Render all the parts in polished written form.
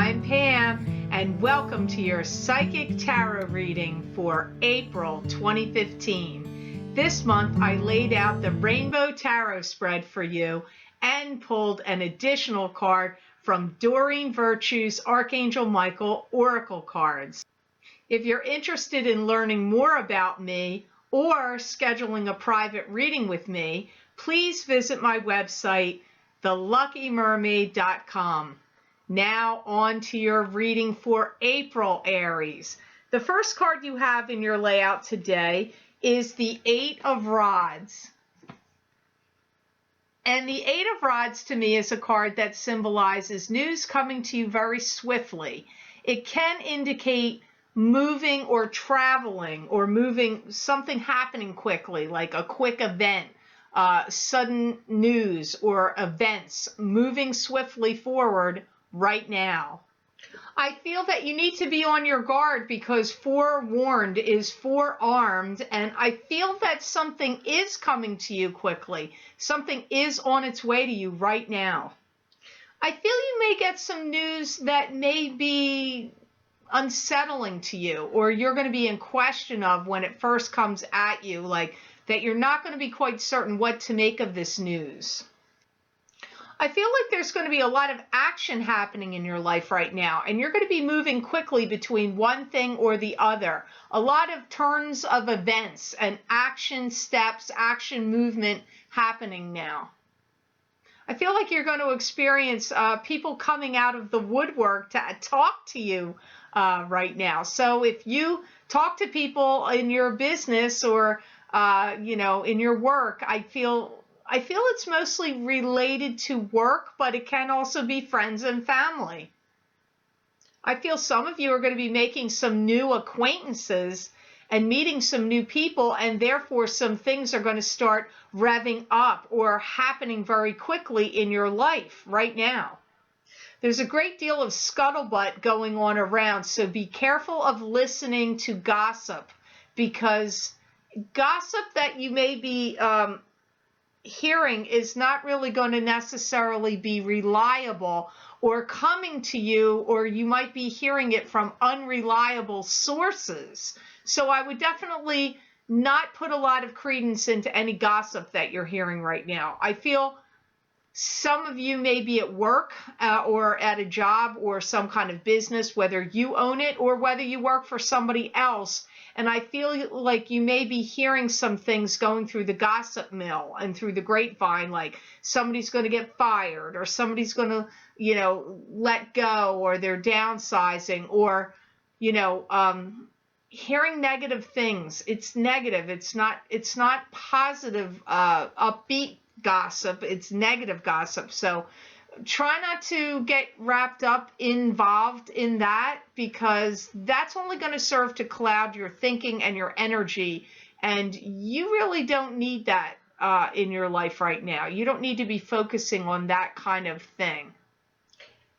I'm Pam, and welcome to your Psychic Tarot reading for April 2015. This month, I laid out the Rainbow Tarot spread for you and pulled an additional card from Doreen Virtue's Archangel Michael Oracle cards. If you're interested in learning more about me or scheduling a private reading with me, please visit my website, theluckymermaid.com. Now on to your reading for April, Aries. The first card you have in your layout today is the Eight of Rods. And the Eight of Rods to me is a card that symbolizes news coming to you very swiftly. It can indicate moving or traveling or moving, something happening quickly, like a quick event, sudden news or events moving swiftly forward right now. I feel that you need to be on your guard because forewarned is forearmed, and I feel that something is coming to you quickly. Something is on its way to you right now. I feel you may get some news that may be unsettling to you, or you're going to be in question of when it first comes at you, like that you're not going to be quite certain what to make of this news. I feel like there's going to be a lot of action happening in your life right now, and you're going to be moving quickly between one thing or the other. A lot of turns of events and action steps, action movement happening now. I feel like you're going to experience people coming out of the woodwork to talk to you right now. So if you talk to people in your business or, in your work, I feel it's mostly related to work, but it can also be friends and family. I feel some of you are going to be making some new acquaintances and meeting some new people, and therefore some things are going to start revving up or happening very quickly in your life right now. There's a great deal of scuttlebutt going on around, so be careful of listening to gossip, because gossip that you may be hearing is not really going to necessarily be reliable or coming to you, or you might be hearing it from unreliable sources. So I would definitely not put a lot of credence into any gossip that you're hearing right now. I feel some of you may be at work or at a job or some kind of business, whether you own it or whether you work for somebody else. And I feel like you may be hearing some things going through the gossip mill and through the grapevine, like somebody's going to get fired or somebody's going to, let go, or they're downsizing, or, hearing negative things. It's negative. It's not positive, upbeat gossip. It's negative gossip. So try not to get wrapped up, involved in that, because that's only going to serve to cloud your thinking and your energy. And you really don't need that in your life right now. You don't need to be focusing on that kind of thing.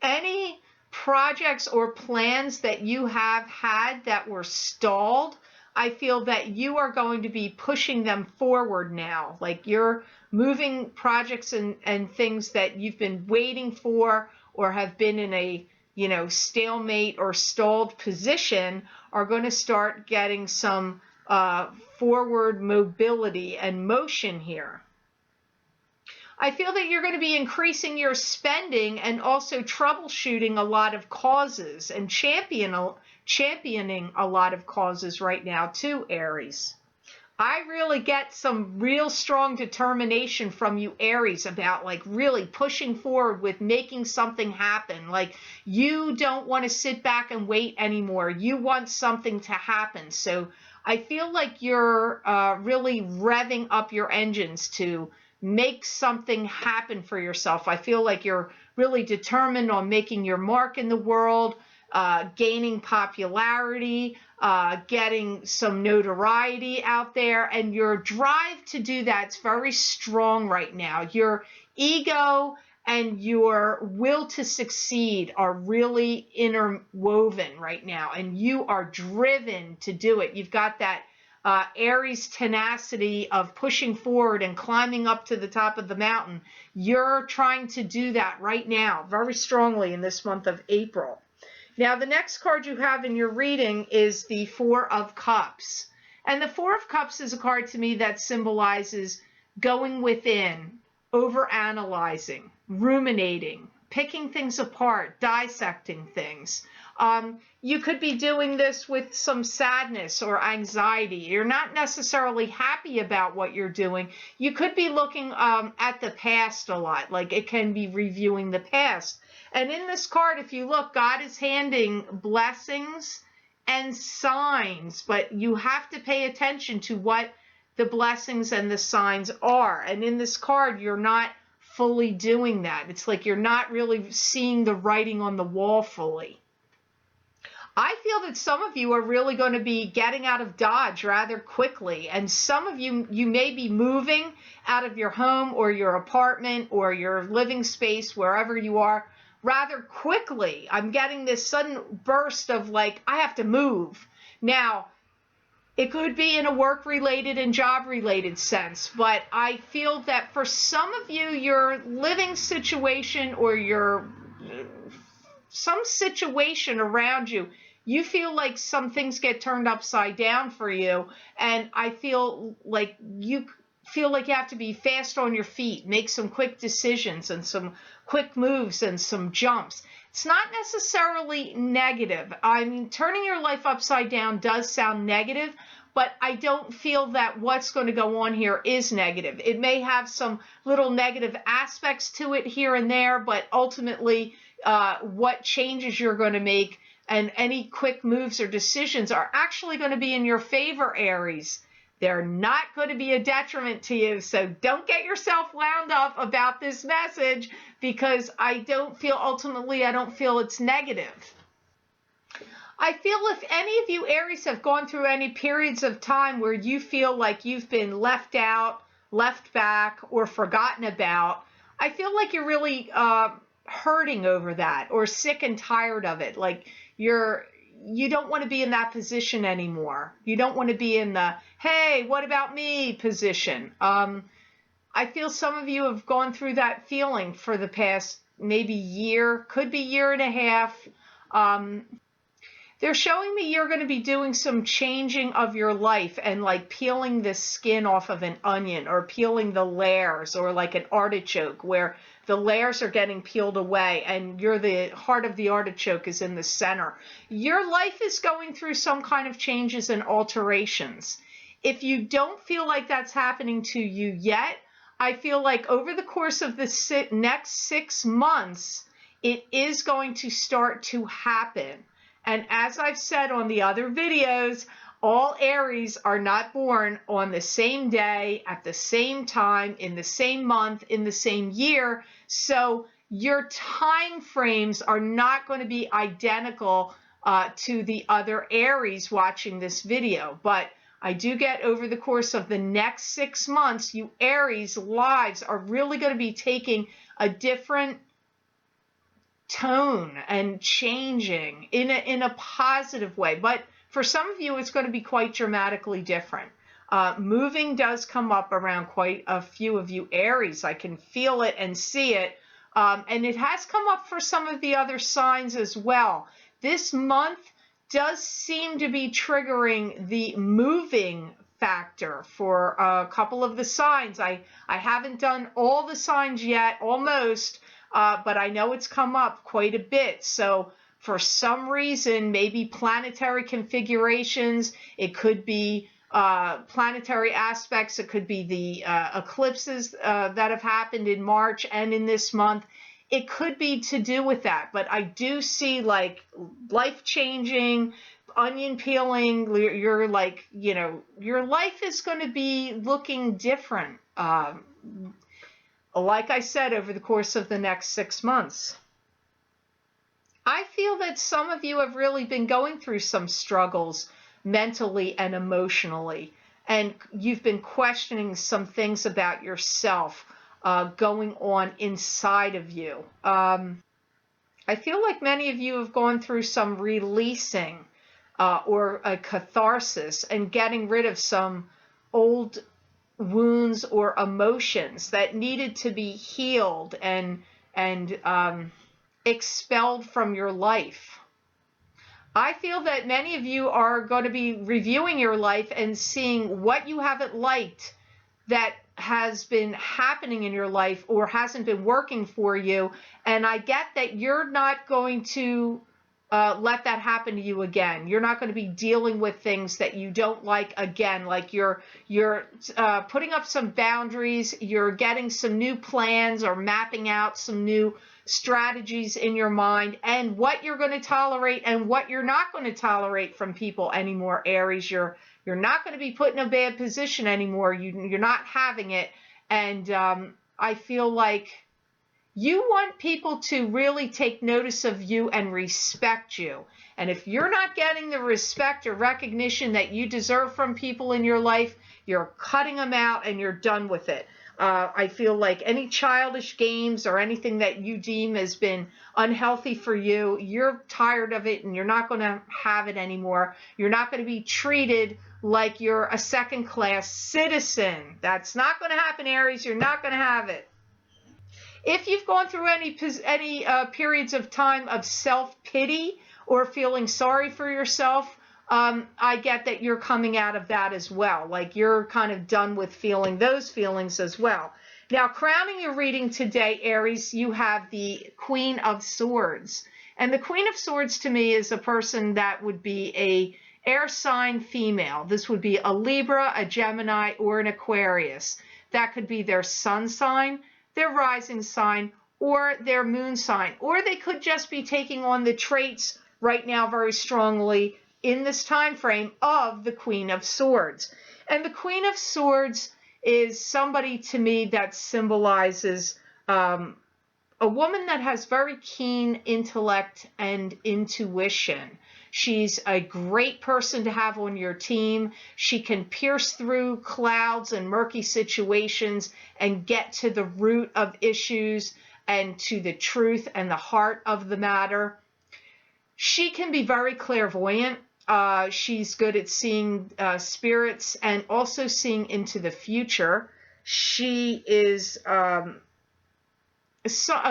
Any projects or plans that you have had that were stalled, I feel that you are going to be pushing them forward now. Like you're moving projects and things that you've been waiting for or have been in a, stalemate or stalled position are going to start getting some forward mobility and motion here. I feel that you're going to be increasing your spending and also troubleshooting a lot of causes and championing a lot of causes right now too, Aries. I really get some real strong determination from you, Aries, about like really pushing forward with making something happen. Like you don't want to sit back and wait anymore. You want something to happen. So I feel like you're really revving up your engines to make something happen for yourself. I feel like you're really determined on making your mark in the world, gaining popularity, getting some notoriety out there, and your drive to do that's very strong right now. Your ego and your will to succeed are really interwoven right now, and you are driven to do it. You've got that Aries tenacity of pushing forward and climbing up to the top of the mountain. You're trying to do that right now very strongly in this month of April. Now, the next card you have in your reading is the Four of Cups. And the Four of Cups is a card to me that symbolizes going within, overanalyzing, ruminating, picking things apart, dissecting things. You could be doing this with some sadness or anxiety. You're not necessarily happy about what you're doing. You could be looking at the past a lot, like it can be reviewing the past. And in this card, if you look, God is handing blessings and signs, but you have to pay attention to what the blessings and the signs are. And in this card, you're not fully doing that. It's like you're not really seeing the writing on the wall fully. I feel that some of you are really going to be getting out of Dodge rather quickly. And some of you may be moving out of your home or your apartment or your living space, wherever you are, rather quickly. I'm getting this sudden burst of like, I have to move. Now, it could be in a work-related and job-related sense, but I feel that for some of you, your living situation or some situation around you, you feel like some things get turned upside down for you, and I feel like you have to be fast on your feet, make some quick decisions and some quick moves and some jumps. It's not necessarily negative. I mean, turning your life upside down does sound negative, but I don't feel that what's going to go on here is negative. It may have some little negative aspects to it here and there, but ultimately what changes you're going to make and any quick moves or decisions are actually going to be in your favor, Aries. They're not going to be a detriment to you, so don't get yourself wound up about this message, because I don't feel it's negative. I feel if any of you Aries have gone through any periods of time where you feel like you've been left out, left back, or forgotten about, I feel like you're really hurting over that or sick and tired of it. Like you don't want to be in that position anymore. You don't want to be in the, hey, what about me position. I feel some of you have gone through that feeling for the past maybe year, could be year and a half. They're showing me you're going to be doing some changing of your life and like peeling the skin off of an onion or peeling the layers, or like an artichoke where the layers are getting peeled away and the heart of the artichoke is in the center. Your life is going through some kind of changes and alterations. If you don't feel like that's happening to you yet, I feel like over the course of the next 6 months, it is going to start to happen. And as I've said on the other videos, all Aries are not born on the same day, at the same time, in the same month, in the same year. So your time frames are not going to be identical to the other Aries watching this video. But I do get over the course of the next 6 months, you Aries lives are really going to be taking a different tone and changing in a positive way. But for some of you, it's going to be quite dramatically different. Moving does come up around quite a few of you Aries. I can feel it and see it. And it has come up for some of the other signs as well. This month does seem to be triggering the moving factor for a couple of the signs. I haven't done all the signs yet, almost. But I know it's come up quite a bit. So for some reason, maybe planetary configurations, it could be planetary aspects, it could be the eclipses that have happened in March and in this month. It could be to do with that. But I do see like life changing, onion peeling. You're like, your life is going to be looking different. Like I said, over the course of the next 6 months. I feel that some of you have really been going through some struggles mentally and emotionally, and you've been questioning some things about yourself going on inside of you. I feel like many of you have gone through some releasing or a catharsis and getting rid of some old wounds or emotions that needed to be healed and expelled from your life. I feel that many of you are going to be reviewing your life and seeing what you haven't liked that has been happening in your life or hasn't been working for you. And I get that you're not going to let that happen to you again. You're not going to be dealing with things that you don't like again. Like you're putting up some boundaries, you're getting some new plans or mapping out some new strategies in your mind and what you're going to tolerate and what you're not going to tolerate from people anymore, Aries. You're not going to be put in a bad position anymore. You're not having it. And I feel like you want people to really take notice of you and respect you. And if you're not getting the respect or recognition that you deserve from people in your life, you're cutting them out and you're done with it. I feel like any childish games or anything that you deem has been unhealthy for you, you're tired of it and you're not going to have it anymore. You're not going to be treated like you're a second-class citizen. That's not going to happen, Aries. You're not going to have it. If you've gone through any periods of time of self-pity or feeling sorry for yourself, I get that you're coming out of that as well. Like you're kind of done with feeling those feelings as well. Now, crowning your reading today, Aries, you have the Queen of Swords. And the Queen of Swords to me is a person that would be a air sign female. This would be a Libra, a Gemini, or an Aquarius. That could be their sun sign, their rising sign, or their moon sign. Or they could just be taking on the traits right now very strongly in this time frame of the Queen of Swords. And the Queen of Swords is somebody to me that symbolizes a woman that has very keen intellect and intuition. She's a great person to have on your team. She can pierce through clouds and murky situations and get to the root of issues and to the truth and the heart of the matter. She can be very clairvoyant. She's good at seeing spirits and also seeing into the future. She is a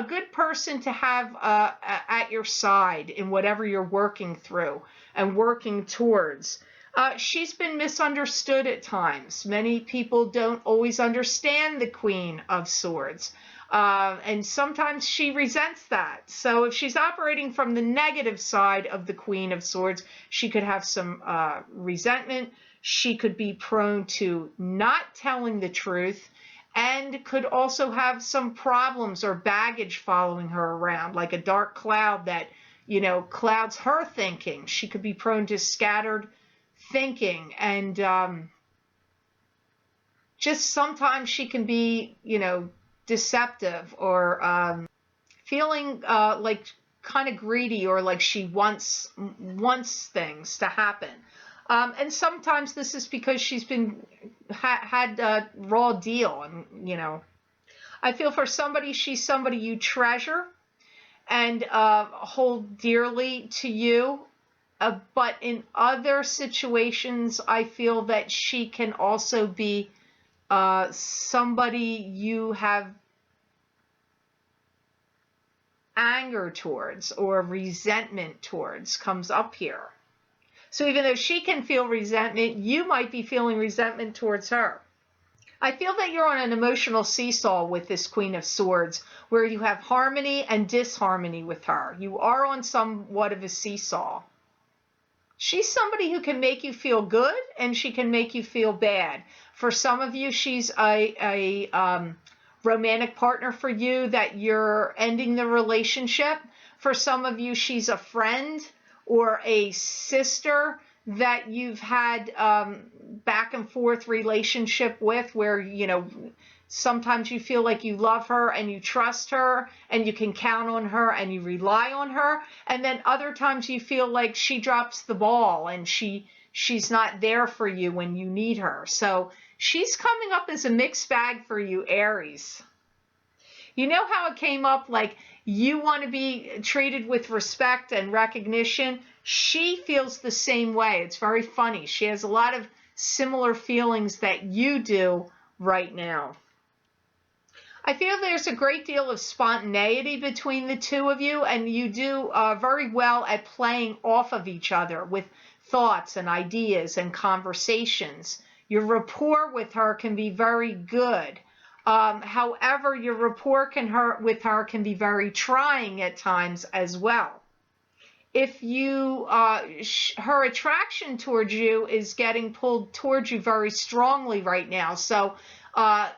good person to have at your side in whatever you're working through and working towards. She's been misunderstood at times. Many people don't always understand the Queen of Swords. And sometimes she resents that. So if she's operating from the negative side of the Queen of Swords, she could have some resentment. She could be prone to not telling the truth, and could also have some problems or baggage following her around, like a dark cloud that, clouds her thinking. She could be prone to scattered thinking, and just sometimes she can be, deceptive or feeling like kind of greedy, or like she wants things to happen. And sometimes this is because she's been had a raw deal, and I feel for somebody, she's somebody you treasure and hold dearly to you. But in other situations, I feel that she can also be somebody you have anger towards or resentment towards, comes up here. So even though she can feel resentment, you might be feeling resentment towards her. I feel that you're on an emotional seesaw with this Queen of Swords, where you have harmony and disharmony with her. You are on somewhat of a seesaw. She's somebody who can make you feel good and she can make you feel bad. For some of you, she's a romantic partner for you that you're ending the relationship. For some of you, she's a friend or a sister that you've had back and forth relationship with, where, sometimes you feel like you love her and you trust her and you can count on her and you rely on her. And then other times you feel like she drops the ball and she's not there for you when you need her. So she's coming up as a mixed bag for you, Aries. You know how it came up, like you want to be treated with respect and recognition? She feels the same way. It's very funny. She has a lot of similar feelings that you do right now. I feel there's a great deal of spontaneity between the two of you, and you do very well at playing off of each other with thoughts and ideas and conversations. Your rapport with her can be very good. However, your rapport with her can be very trying at times as well. If you, her attraction towards you is getting pulled towards you very strongly right now. So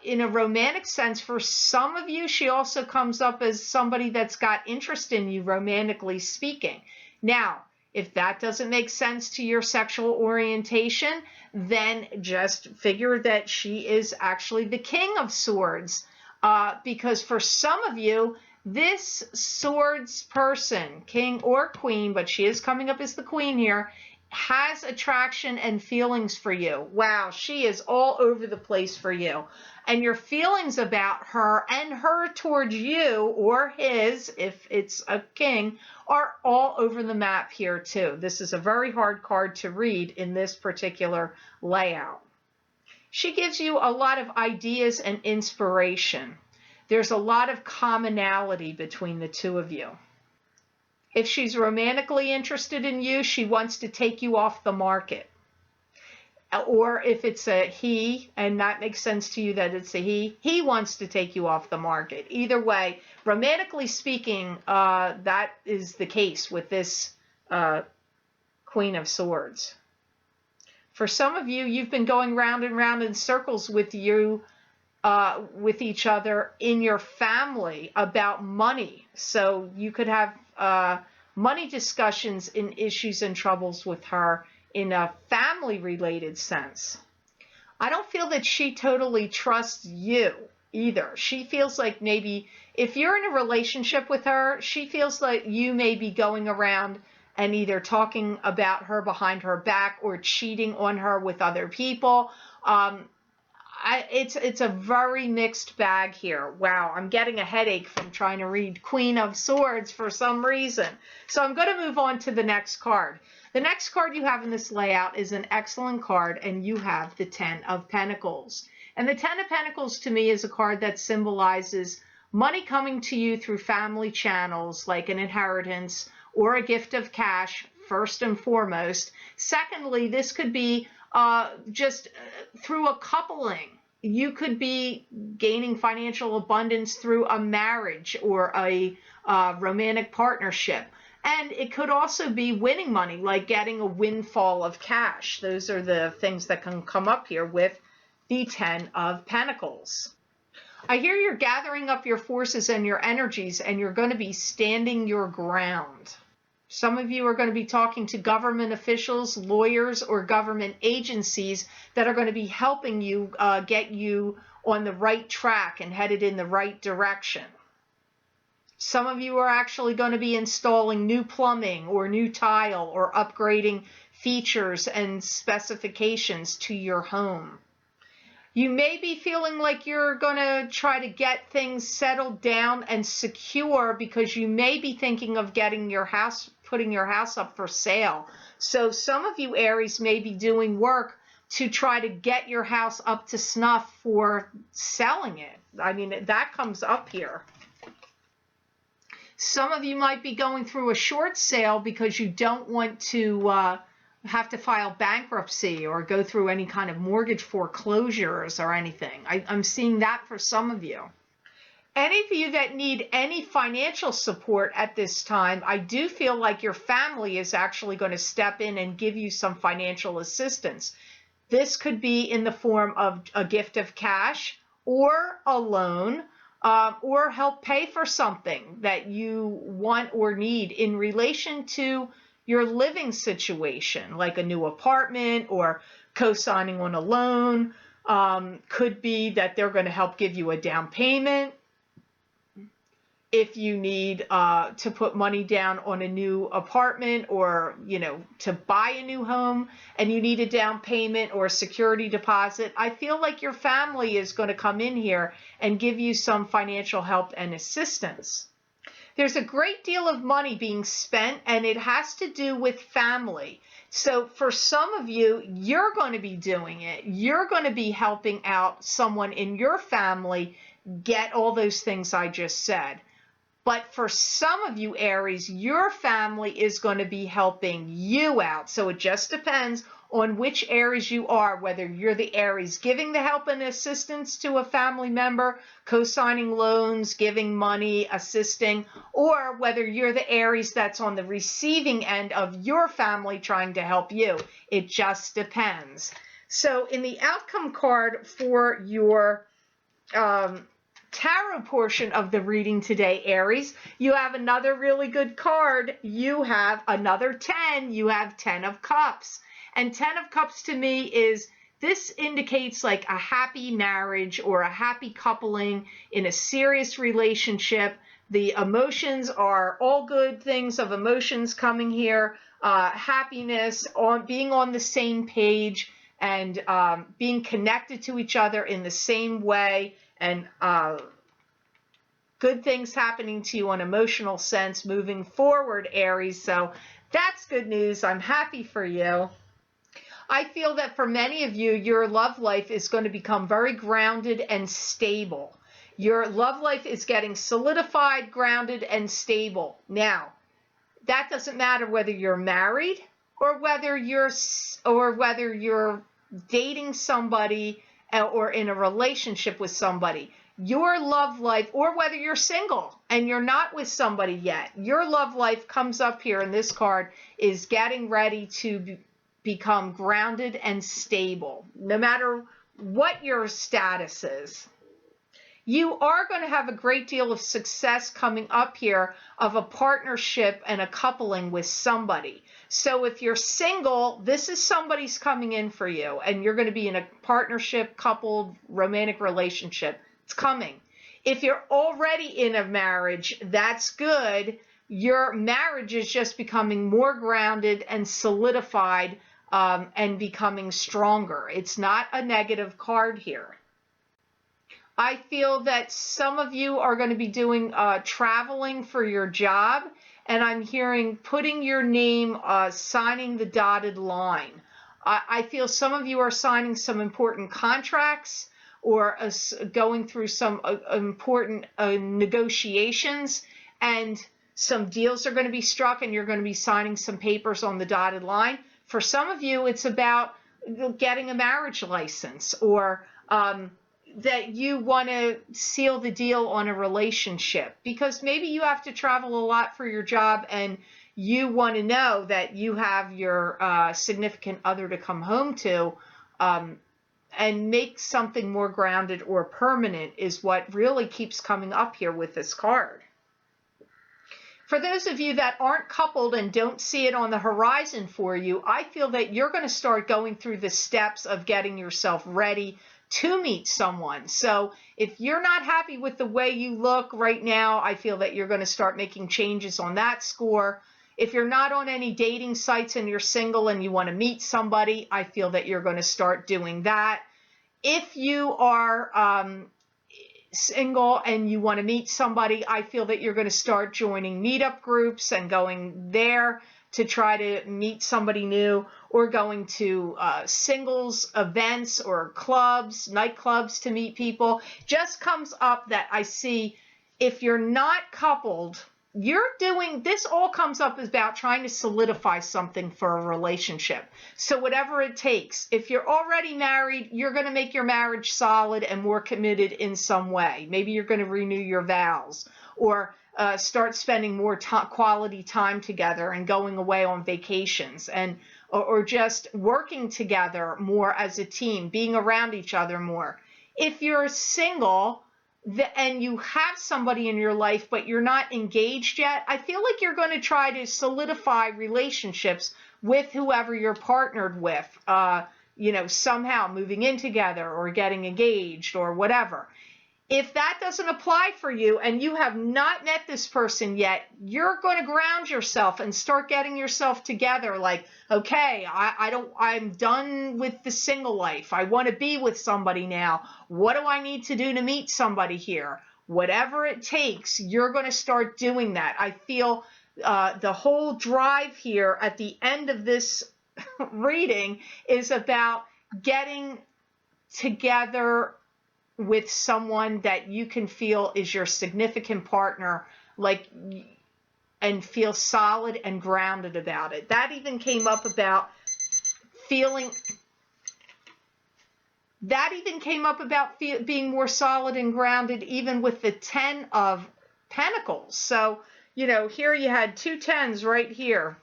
in a romantic sense, for some of you, she also comes up as somebody that's got interest in you, romantically speaking. Now, if that doesn't make sense to your sexual orientation, then just figure that she is actually the King of Swords. Because for some of you, this swords person, king or queen, but she is coming up as the queen here, has attraction and feelings for you. Wow, she is all over the place for you. And your feelings about her and her towards you, or his, if it's a king, are all over the map here too. This is a very hard card to read in this particular layout. She gives you a lot of ideas and inspiration. There's a lot of commonality between the two of you. If she's romantically interested in you, she wants to take you off the market. Or if it's a he, and that makes sense to you that it's a he wants to take you off the market. Either way, romantically speaking, that is the case with this Queen of Swords. For some of you, you've been going round and round in circles with each other in your family about money. So you could have money discussions in issues and troubles with her in a family-related sense. I don't feel that she totally trusts you either. She feels like maybe if you're in a relationship with her, she feels like you may be going around and either talking about her behind her back or cheating on her with other people. It's a very mixed bag here. Wow, I'm getting a headache from trying to read Queen of Swords for some reason. So I'm going to move on to the next card. The next card you have in this layout is an excellent card, and you have the Ten of Pentacles. And the Ten of Pentacles to me is a card that symbolizes money coming to you through family channels like an inheritance or a gift of cash, first and foremost. Secondly, this could be just through a coupling. You could be gaining financial abundance through a marriage or a romantic partnership. And it could also be winning money, like getting a windfall of cash. Those are the things that can come up here with the Ten of Pentacles. I hear you're gathering up your forces and your energies, and you're going to be standing your ground. Some of you are going to be talking to government officials, lawyers, or government agencies that are going to be helping you get you on the right track and headed in the right direction. Some of you are actually going to be installing new plumbing or new tile or upgrading features and specifications to your home. You may be feeling like you're going to try to get things settled down and secure because you may be thinking of getting your house, putting your house up for sale. So some of you Aries may be doing work to try to get your house up to snuff for selling it. I mean, that comes up here. Some of you might be going through a short sale because you don't want to have to file bankruptcy or go through any kind of mortgage foreclosures or anything. I'm seeing that for some of you. Any of you that need any financial support at this time, I do feel like your family is actually going to step in and give you some financial assistance. This could be in the form of a gift of cash or a loan, or help pay for something that you want or need in relation to your living situation, like a new apartment or co-signing on a loan. Could be that they're going to help give you a down payment. If you need to put money down on a new apartment or, to buy a new home and you need a down payment or a security deposit, I feel like your family is going to come in here and give you some financial help and assistance. There's a great deal of money being spent, and it has to do with family. So for some of you, you're going to be doing it. You're going to be helping out someone in your family get all those things I just said. But for some of you Aries, your family is going to be helping you out. So it just depends on which Aries you are, whether you're the Aries giving the help and assistance to a family member, co-signing loans, giving money, assisting, or whether you're the Aries that's on the receiving end of your family trying to help you. It just depends. So in the outcome card for your tarot portion of the reading today, Aries, you have another really good card. You have another 10. You have 10 of Cups. And 10 of Cups to me is, this indicates like a happy marriage or a happy coupling in a serious relationship. The emotions are all good things of emotions coming here. Happiness, being on the same page, and being connected to each other in the same way, and good things happening to you on emotional sense moving forward, Aries. So that's good news. I'm happy for you. I feel that for many of you, your love life is going to become very grounded and stable. Your love life is getting solidified, grounded, and stable. Now, that doesn't matter whether you're married or whether you're dating somebody or in a relationship with somebody. Your love life, or whether you're single and you're not with somebody yet, your love life comes up here in this card is getting ready to become grounded and stable, no matter what your status is. You are going to have a great deal of success coming up here of a partnership and a coupling with somebody. So if you're single, this is somebody's coming in for you, and you're going to be in a partnership, coupled, romantic relationship. It's coming. If you're already in a marriage, that's good. Your marriage is just becoming more grounded and solidified, and becoming stronger. It's not a negative card here. I feel that some of you are going to be doing traveling for your job, and I'm hearing putting your name, signing the dotted line. I feel some of you are signing some important contracts, or going through some important negotiations, and some deals are going to be struck, and you're going to be signing some papers on the dotted line. For some of you, it's about getting a marriage license, or that you want to seal the deal on a relationship, because maybe you have to travel a lot for your job, and you want to know that you have your significant other to come home to, and make something more grounded or permanent is what really keeps coming up here with this card. For those of you that aren't coupled and don't see it on the horizon for you, I feel that you're going to start going through the steps of getting yourself ready to meet someone. So if you're not happy with the way you look right now, I feel that you're going to start making changes on that score. If you're not on any dating sites and you're single and you want to meet somebody, I feel that you're going to start doing that. If you are single and you want to meet somebody, I feel that you're going to start joining meetup groups and going there to try to meet somebody new, or going to singles events or clubs, nightclubs to meet people. Just comes up that I see, if you're not coupled, you're doing this, all comes up about trying to solidify something for a relationship. So whatever it takes. If you're already married, you're going to make your marriage solid and more committed in some way. Maybe you're going to renew your vows, or start spending more quality time together and going away on vacations, and or just working together more as a team, being around each other more. If you're single and you have somebody in your life but you're not engaged yet, I feel like you're going to try to solidify relationships with whoever you're partnered with, somehow moving in together or getting engaged or whatever. If that doesn't apply for you and you have not met this person yet, you're going to ground yourself and start getting yourself together. Like, okay, I'm done with the single life. I want to be with somebody now. What do I need to do to meet somebody here? Whatever it takes, you're going to start doing that. I feel the whole drive here at the end of this reading is about getting together with someone that you can feel is your significant partner, like, and feel solid and grounded about it. That even came up about feeling, that even came up about being more solid and grounded, even with the 10 of Pentacles. So, you know, here you had 2 10s right here.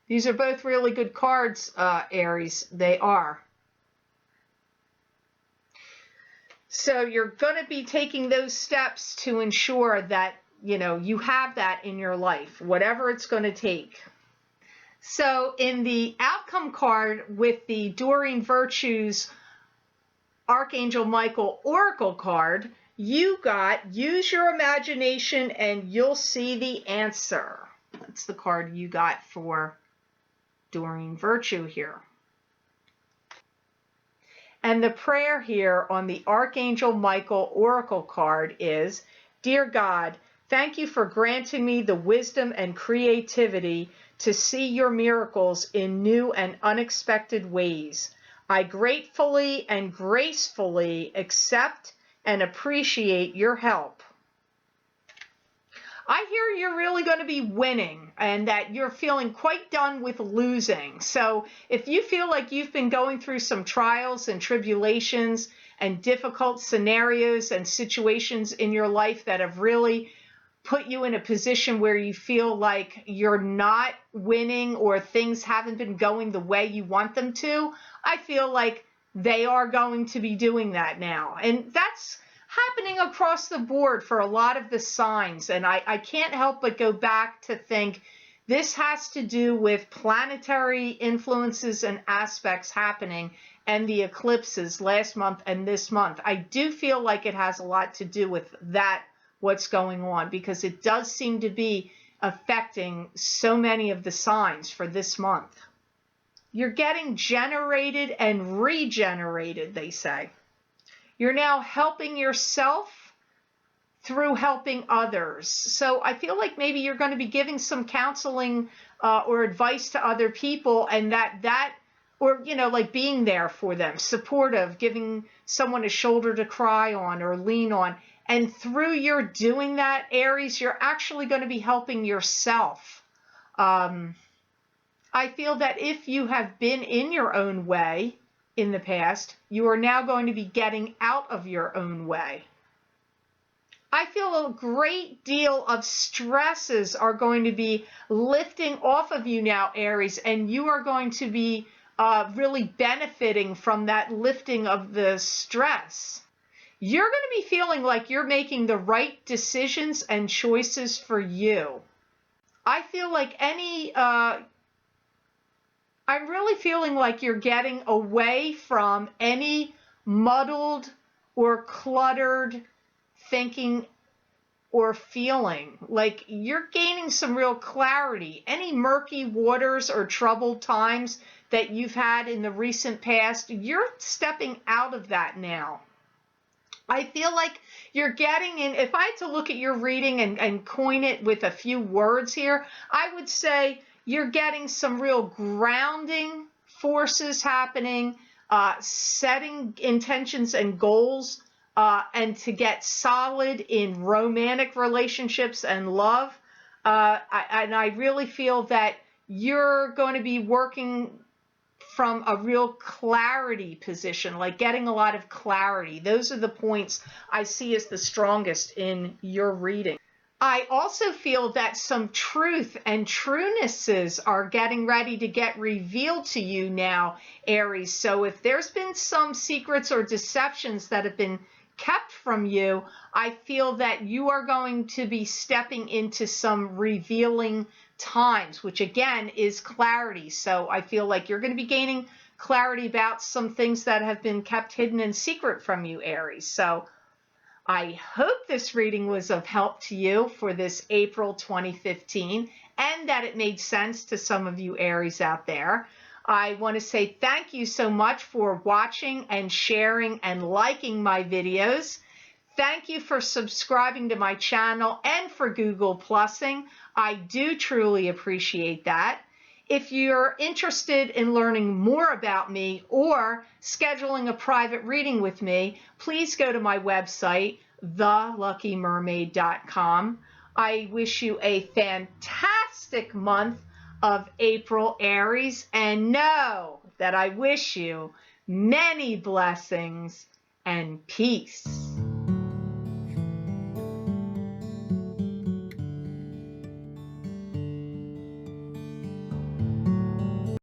These are both really good cards, Aries. They are. So you're going to be taking those steps to ensure that, you know, you have that in your life, whatever it's going to take. So in the outcome card with the Doreen Virtues Archangel Michael Oracle card, you got use your imagination and you'll see the answer. That's the card you got for Doreen Virtue here. And the prayer here on the Archangel Michael Oracle card is, Dear God, thank you for granting me the wisdom and creativity to see your miracles in new and unexpected ways. I gratefully and gracefully accept and appreciate your help. I hear you're really going to be winning and that you're feeling quite done with losing. So if you feel like you've been going through some trials and tribulations and difficult scenarios and situations in your life that have really put you in a position where you feel like you're not winning or things haven't been going the way you want them to, I feel like they are going to be doing that now. And that's happening across the board for a lot of the signs. And I can't help but go back to think this has to do with planetary influences and aspects happening and the eclipses last month and this month. I do feel like it has a lot to do with that, what's going on, because it does seem to be affecting so many of the signs for this month. You're getting generated and regenerated, they say. You're now helping yourself through helping others. So I feel like maybe you're going to be giving some counseling or advice to other people, and or, you know, like being there for them, supportive, giving someone a shoulder to cry on or lean on. And through your doing that, Aries, you're actually going to be helping yourself. I feel that if you have been in your own way in the past, you are now going to be getting out of your own way. I feel a great deal of stresses are going to be lifting off of you now, Aries, and you are going to be really benefiting from that lifting of the stress. You're going to be feeling like you're making the right decisions and choices for you. I feel like I'm really feeling like you're getting away from any muddled or cluttered thinking or feeling. Like you're gaining some real clarity. Any murky waters or troubled times that you've had in the recent past, you're stepping out of that now. I feel like you're getting in, if I had to look at your reading and coin it with a few words here, I would say you're getting some real grounding forces happening, setting intentions and goals, and to get solid in romantic relationships and love. And I really feel that you're going to be working from a real clarity position, like getting a lot of clarity. Those are the points I see as the strongest in your reading. I also feel that some truth and truenesses are getting ready to get revealed to you now, Aries. So if there's been some secrets or deceptions that have been kept from you, I feel that you are going to be stepping into some revealing times, which again is clarity. So I feel like you're going to be gaining clarity about some things that have been kept hidden and secret from you, Aries. So I hope this reading was of help to you for this April 2015 and that it made sense to some of you Aries out there. I want to say thank you so much for watching and sharing and liking my videos. Thank you for subscribing to my channel and for Google Plusing. I do truly appreciate that. If you're interested in learning more about me or scheduling a private reading with me, please go to my website, theluckymermaid.com. I wish you a fantastic month of April, Aries, and know that I wish you many blessings and peace.